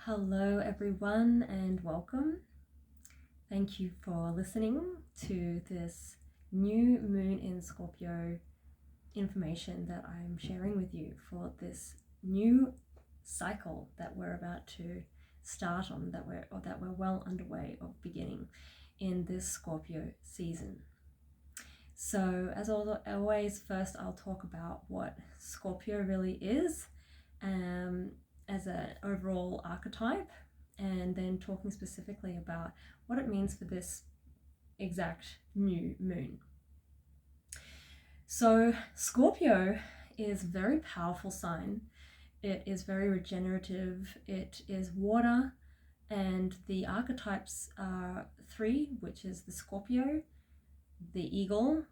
Hello, everyone, and welcome. Thank you for listening to this new moon in Scorpio information that I'm sharing with you for this new cycle that we're about to start on, that we're well underway of beginning in this Scorpio season. So, as always, first I'll talk about what Scorpio really is. As an overall archetype, and then talking specifically about what it means for this exact new moon. So Scorpio is a very powerful sign. It is very regenerative. It is water, and the archetypes are three, which is the Scorpio, the eagle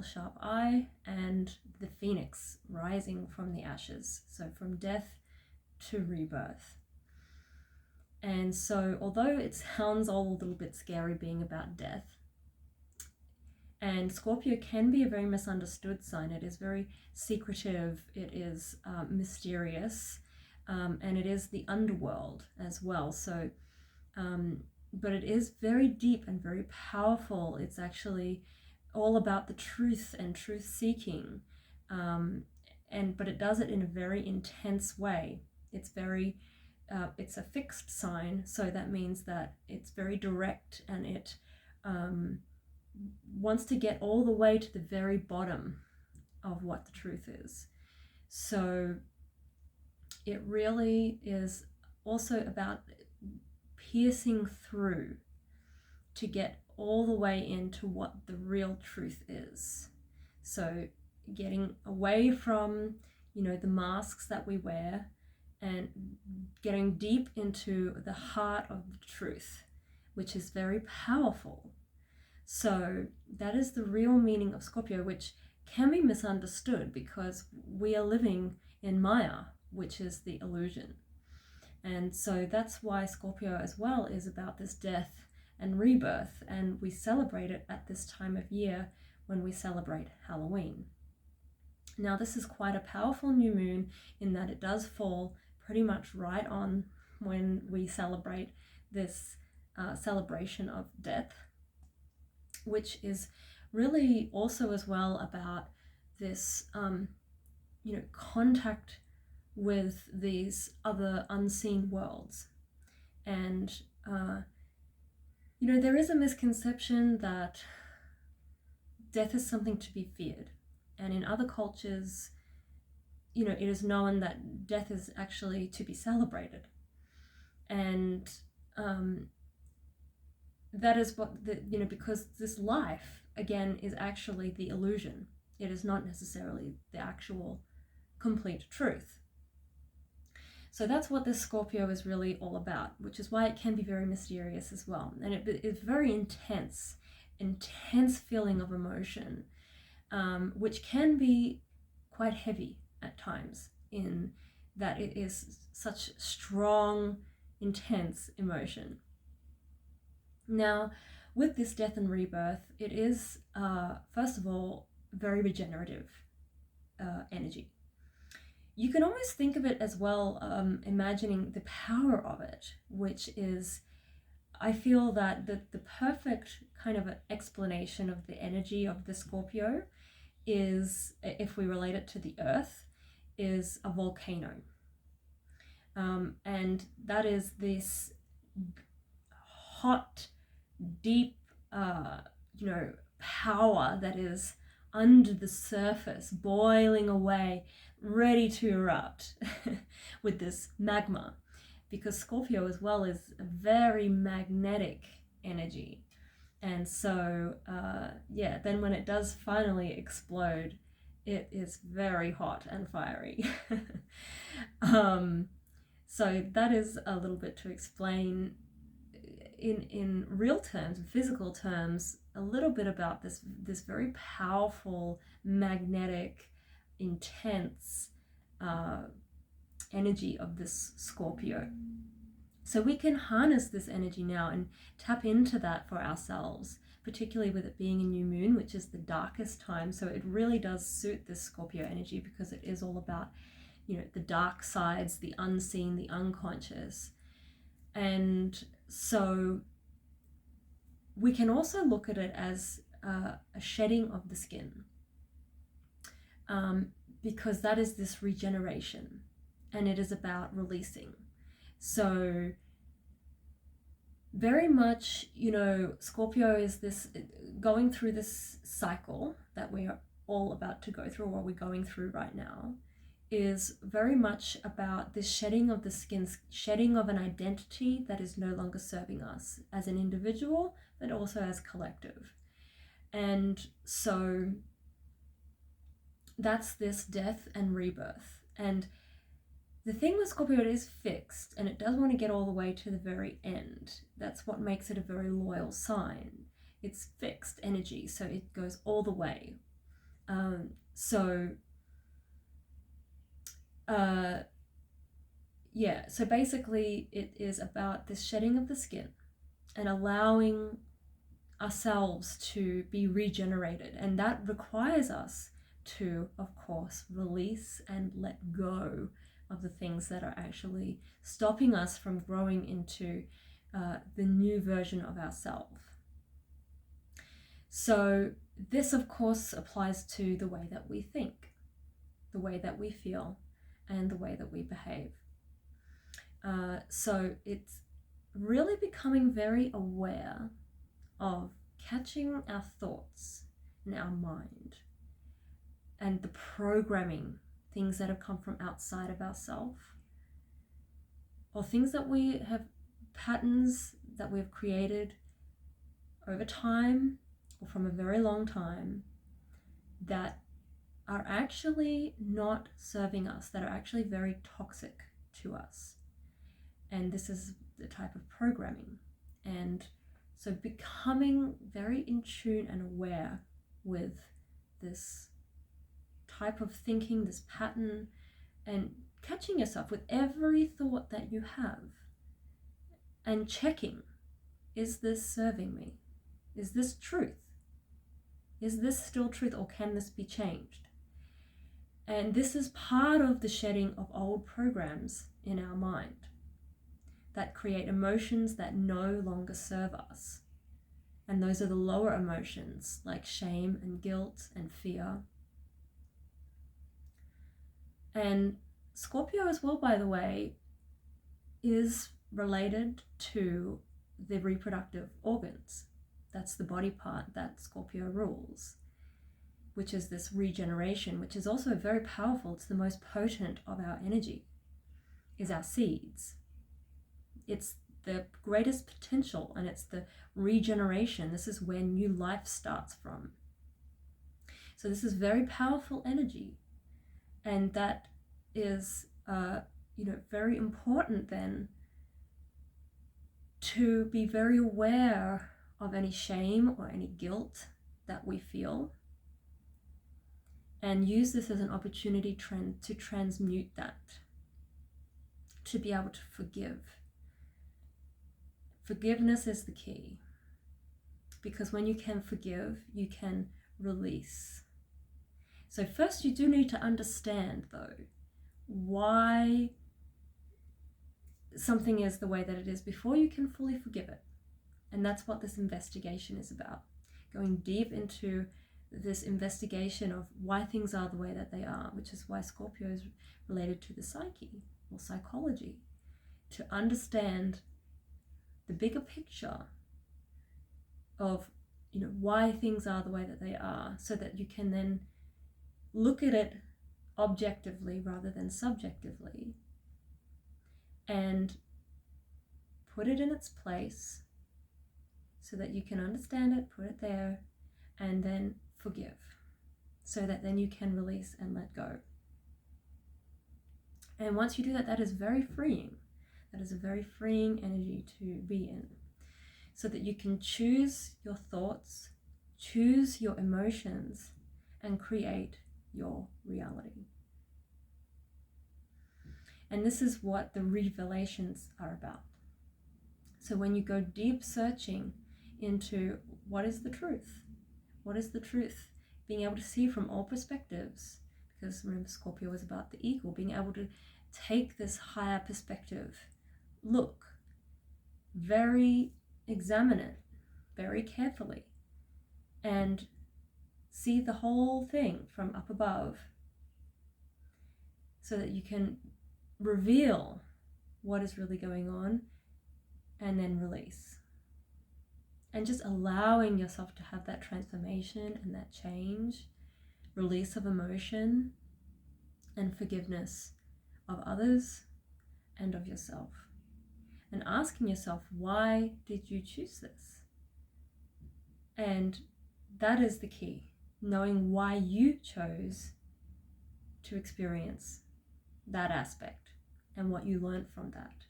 sharp eye, and the phoenix rising from the ashes, so from death to rebirth. And so although it sounds all a little bit scary being about death, and Scorpio can be a very misunderstood sign, it is very secretive, it is mysterious, and it is the underworld as well. So but it is very deep and very powerful. It's actually all about the truth and truth seeking, but it does it in a very intense way. It's a fixed sign, so that means that it's very direct, and it wants to get all the way to the very bottom of what the truth is. So it really is also about piercing through to get all the way into what the real truth is. So getting away from, the masks that we wear, and getting deep into the heart of the truth, which is very powerful. So that is the real meaning of Scorpio, which can be misunderstood because we are living in Maya, which is the illusion. And so that's why Scorpio as well is about this death and rebirth, and we celebrate it at this time of year when we celebrate Halloween. Now, this is quite a powerful new moon in that it does fall pretty much right on when we celebrate this celebration of death, which is really also as well about this, contact with these other unseen worlds. And, there is a misconception that death is something to be feared. And in other cultures, it is known that death is actually to be celebrated. And that is what, because this life, again, is actually the illusion. It is not necessarily the actual complete truth. So that's what this Scorpio is really all about, which is why it can be very mysterious as well. And it is very intense feeling of emotion, which can be quite heavy at times, in that it is such strong, intense emotion. Now, with this death and rebirth, it is, first of all, very regenerative energy. You can almost think of it as well, imagining the power of it, which is, I feel that the perfect kind of explanation of the energy of the Scorpio is, if we relate it to the earth, is a volcano. And that is this hot, deep, power that is under the surface, boiling away, ready to erupt with this magma. Because Scorpio as well is a very magnetic energy. And so, then when it does finally explode, it is very hot and fiery. So that is a little bit to explain in real terms, physical terms, a little bit about this very powerful, magnetic, intense energy of this Scorpio. So we can harness this energy now and tap into that for ourselves, particularly with it being a new moon, which is the darkest time. So it really does suit this Scorpio energy because it is all about, the dark sides, the unseen, the unconscious. And so we can also look at it as a shedding of the skin, because that is this regeneration, and it is about releasing. So very much, Scorpio is this going through this cycle that we are all about to go through, or we're going through right now, is very much about this shedding of the skin, shedding of an identity that is no longer serving us as an individual, but also as collective. And so that's this death and rebirth. And the thing with Scorpio, it is fixed, and it does want to get all the way to the very end. That's what makes it a very loyal sign. It's fixed energy, so it goes all the way. So basically it is about this shedding of the skin and allowing ourselves to be regenerated. And that requires us to, of course, release and let go of the things that are actually stopping us from growing into the new version of ourselves. So this, of course, applies to the way that we think, the way that we feel, and the way that we behave. So it's really becoming very aware of catching our thoughts in our mind and the programming, things that have come from outside of ourselves, or things that we have, patterns that we've created over time or from a very long time that are actually not serving us, that are actually very toxic to us. And this is the type of programming. And so becoming very in tune and aware with this type of thinking, this pattern, and catching yourself with every thought that you have and checking, is this serving me? Is this truth? Is this still truth, or can this be changed? And this is part of the shedding of old programs in our mind that create emotions that no longer serve us. And those are the lower emotions like shame and guilt and fear. And Scorpio as well, by the way, is related to the reproductive organs. That's the body part that Scorpio rules, which is this regeneration, which is also very powerful. It's the most potent of our energy, is our seeds. It's the greatest potential, and it's the regeneration. This is where new life starts from. So this is very powerful energy. And that is, very important then to be very aware of any shame or any guilt that we feel, and use this as an opportunity to transmute that, to be able to forgive. Forgiveness is the key, because when you can forgive, you can release. So first you do need to understand, though, why something is the way that it is before you can fully forgive it. And that's what this investigation is about. Going deep into this investigation of why things are the way that they are, which is why Scorpio is related to the psyche or psychology, to understand the bigger picture of why things are the way that they are, so that you can then look at it objectively rather than subjectively and put it in its place so that you can understand it, put it there, and then forgive, so that then you can release and let go. And once you do that, that is very freeing. That is a very freeing energy to be in, so that you can choose your thoughts, choose your emotions, and create your reality. And this is what the revelations are about. So when you go deep searching into what is the truth, being able to see from all perspectives, because remember, Scorpio is about the eagle, being able to take this higher perspective look examine it very carefully and see the whole thing from up above, so that you can reveal what is really going on and then release. And just allowing yourself to have that transformation and that change, release of emotion and forgiveness of others and of yourself. And asking yourself, why did you choose this? And that is the key, knowing why you chose to experience that aspect and what you learned from that,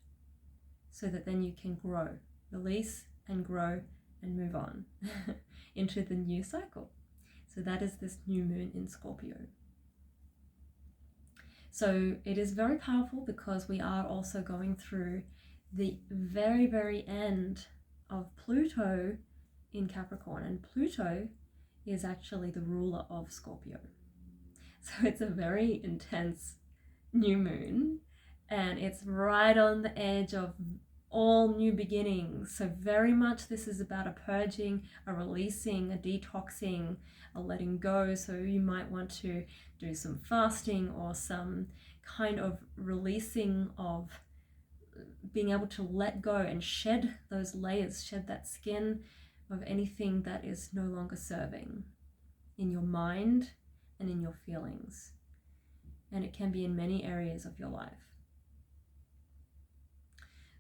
so that then you can grow, release and grow and move on into the new cycle. So that is this new moon in Scorpio. So it is very powerful because we are also going through the very, very end of Pluto in Capricorn, and Pluto is actually the ruler of Scorpio. So it's a very intense new moon, and it's right on the edge of all new beginnings. So very much this is about a purging, a releasing, a detoxing, a letting go. So you might want to do some fasting or some kind of releasing of being able to let go and shed those layers, shed that skin of anything that is no longer serving in your mind and in your feelings. And it can be in many areas of your life.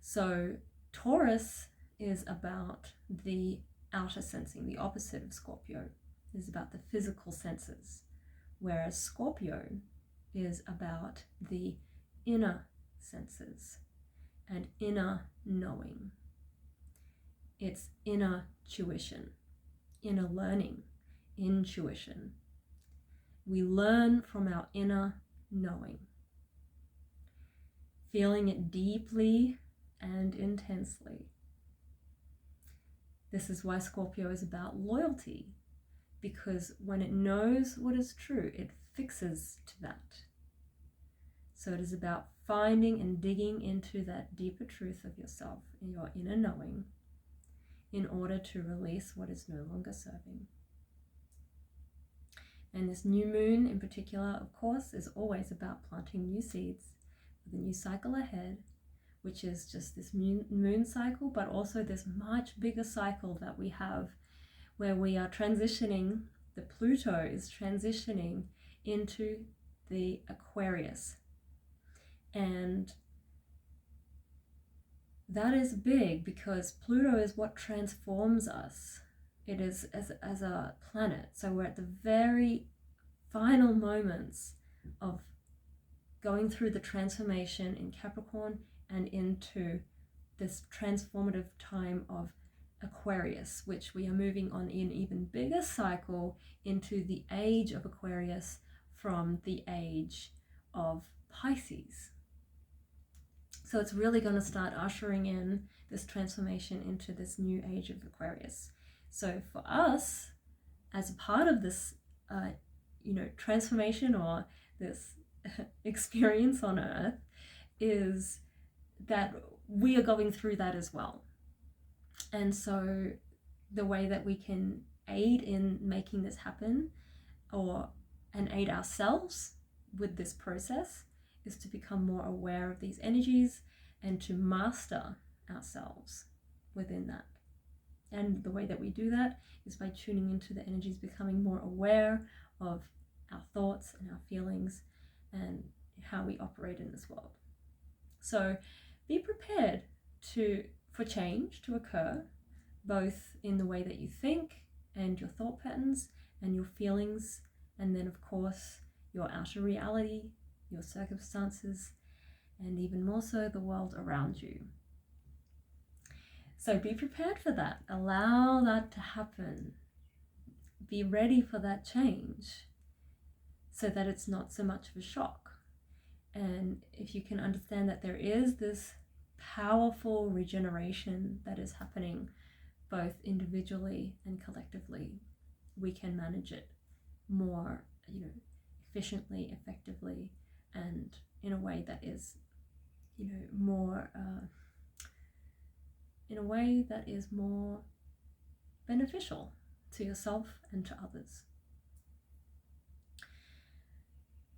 So Taurus is about the outer sensing, the opposite of Scorpio is about the physical senses, whereas Scorpio is about the inner senses and inner knowing. It's inner tuition, inner learning, intuition. We learn from our inner knowing, feeling it deeply and intensely. This is why Scorpio is about loyalty, because when it knows what is true, it fixes to that. So it is about finding and digging into that deeper truth of yourself, in your inner knowing, in order to release what is no longer serving. And this new moon in particular, of course, is always about planting new seeds for the new cycle ahead, which is just this moon cycle, but also this much bigger cycle that we have where we are transitioning, the Pluto is transitioning into the Aquarius. And that is big because Pluto is what transforms us. It is as a planet. So we're at the very final moments of going through the transformation in Capricorn and into this transformative time of Aquarius, which we are moving on in even bigger cycle into the age of Aquarius from the age of Pisces. So it's really going to start ushering in this transformation into this new age of Aquarius. So for us, as a part of this, transformation or this experience on Earth, is that we are going through that as well. And so the way that we can aid in making this happen and aid ourselves with this process is to become more aware of these energies and to master ourselves within that. And the way that we do that is by tuning into the energies, becoming more aware of our thoughts and our feelings and how we operate in this world. So be prepared for change to occur, both in the way that you think and your thought patterns and your feelings, and then of course your outer reality, your circumstances, and even more so the world around you. So be prepared for that. Allow that to happen. Be ready for that change so that it's not so much of a shock. And if you can understand that there is this powerful regeneration that is happening both individually and collectively, we can manage it more, efficiently, effectively, and in a way that is, more in a way that is more beneficial to yourself and to others.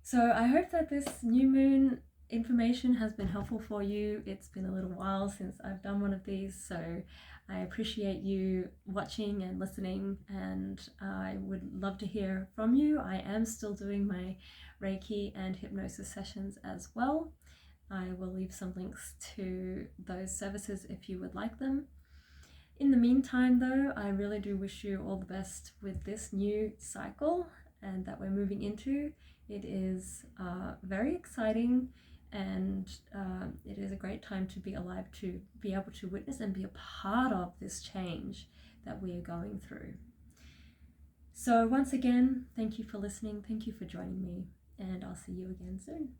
So I hope that this new moon information has been helpful for you. It's been a little while since I've done one of these, so I appreciate you watching and listening, and I would love to hear from you. I am still doing my Reiki and hypnosis sessions as well. I will leave some links to those services if you would like them. In the meantime, though, I really do wish you all the best with this new cycle and that we're moving into. It is very exciting, and it is a great time to be alive, to be able to witness and be a part of this change that we are going through. So once again, thank you for listening, thank you for joining me, and I'll see you again soon.